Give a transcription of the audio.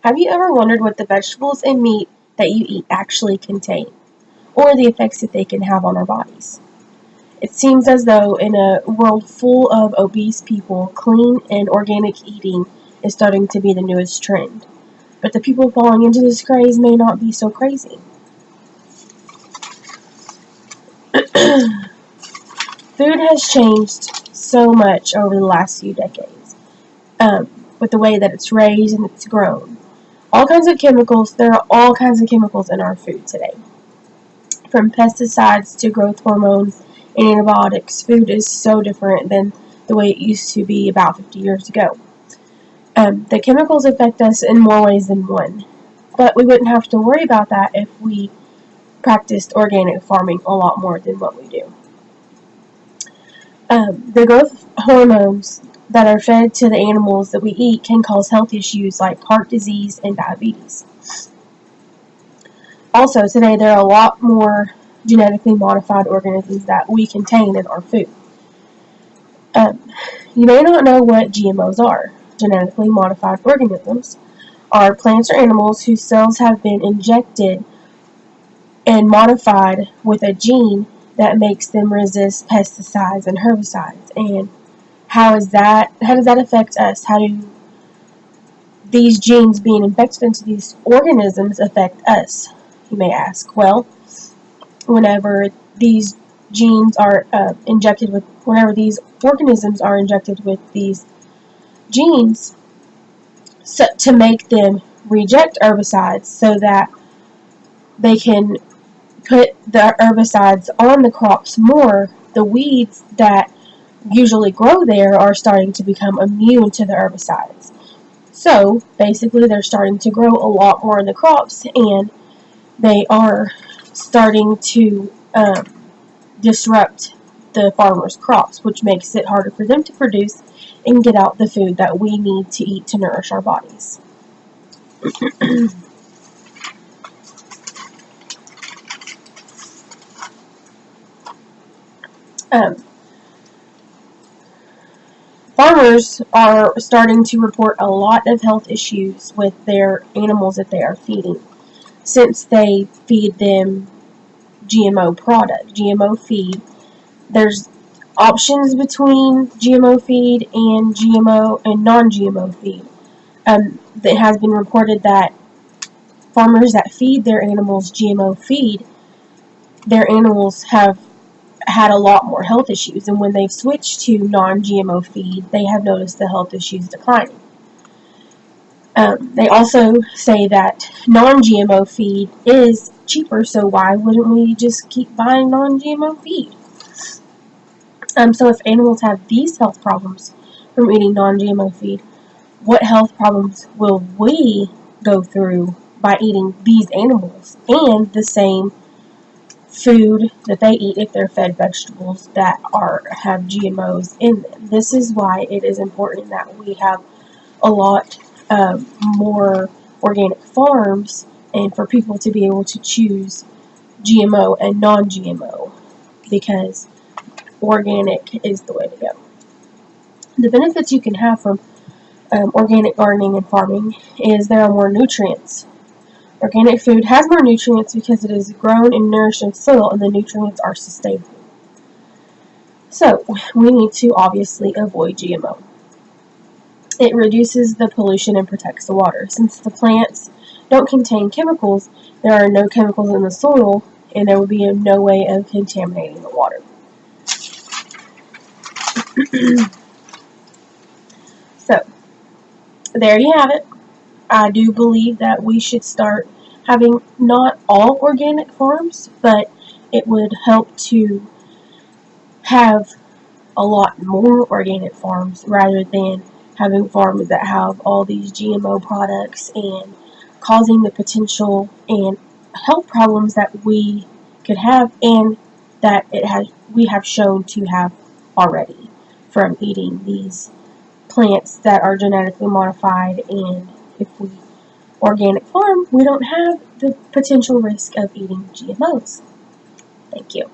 Have you ever wondered what the vegetables and meat that you eat actually contain, or the effects that they can have on our bodies? It seems as though in a world full of obese people, clean and organic eating is starting to be the newest trend. But the people falling into this craze may not be so crazy. Food has changed so much over the last few decades, with the way that it's raised and it's grown. All kinds of chemicals, there are all kinds of chemicals in our food today. From pesticides to growth hormones and antibiotics, food is so different than the way it used to be about 50 years ago. The chemicals affect us in more ways than one, but we wouldn't have to worry about that if we practiced organic farming a lot more than what we do. The growth hormones that are fed to the animals that we eat can cause health issues like heart disease and diabetes. Also, today there are a lot more genetically modified organisms that we contain in our food. You may not know what GMOs are. Genetically modified organisms are plants or animals whose cells have been injected and modified with a gene that makes them resist pesticides and herbicides. And how does that affect us? How do these genes being infected into these organisms affect us, you may ask? Well, whenever these genes are whenever these organisms are injected with these genes to make them reject herbicides so that they can put the herbicides on the crops more, the weeds that usually grow there are starting to become immune to the herbicides. So basically they're starting to grow a lot more in the crops, and they are starting to disrupt the farmers' crops, which makes it harder for them to produce and get out the food that we need to eat to nourish our bodies. Farmers are starting to report a lot of health issues with their animals that they are feeding, since they feed them GMO feed. There's options between GMO feed and GMO and non-GMO feed. It has been reported that farmers that feed their animals GMO feed, their animals have had a lot more health issues, and when they've switched to non-GMO feed, they have noticed the health issues declining. They also say that non-GMO feed is cheaper, so why wouldn't we just keep buying non-GMO feed? So if animals have these health problems from eating non-GMO feed, what health problems will we go through by eating these animals and the same food that they eat if they're fed vegetables that have GMOs in them? This is why it is important that we have a lot more organic farms, and for people to be able to choose GMO and non-GMO, because organic is the way to go. The benefits you can have from organic gardening and farming is there are more nutrients. Organic food has more nutrients because it is grown and nourished in soil, and the nutrients are sustainable. So, we need to obviously avoid GMO. It reduces the pollution and protects the water. Since the plants don't contain chemicals, there are no chemicals in the soil, and there would be no way of contaminating the water. So, there you have it. I do believe that we should start having not all organic farms, but it would help to have a lot more organic farms rather than having farms that have all these GMO products and causing the potential and health problems that we could have, and that we have shown to have already from eating these plants that are genetically modified. And if we organic farm, we don't have the potential risk of eating GMOs. Thank you.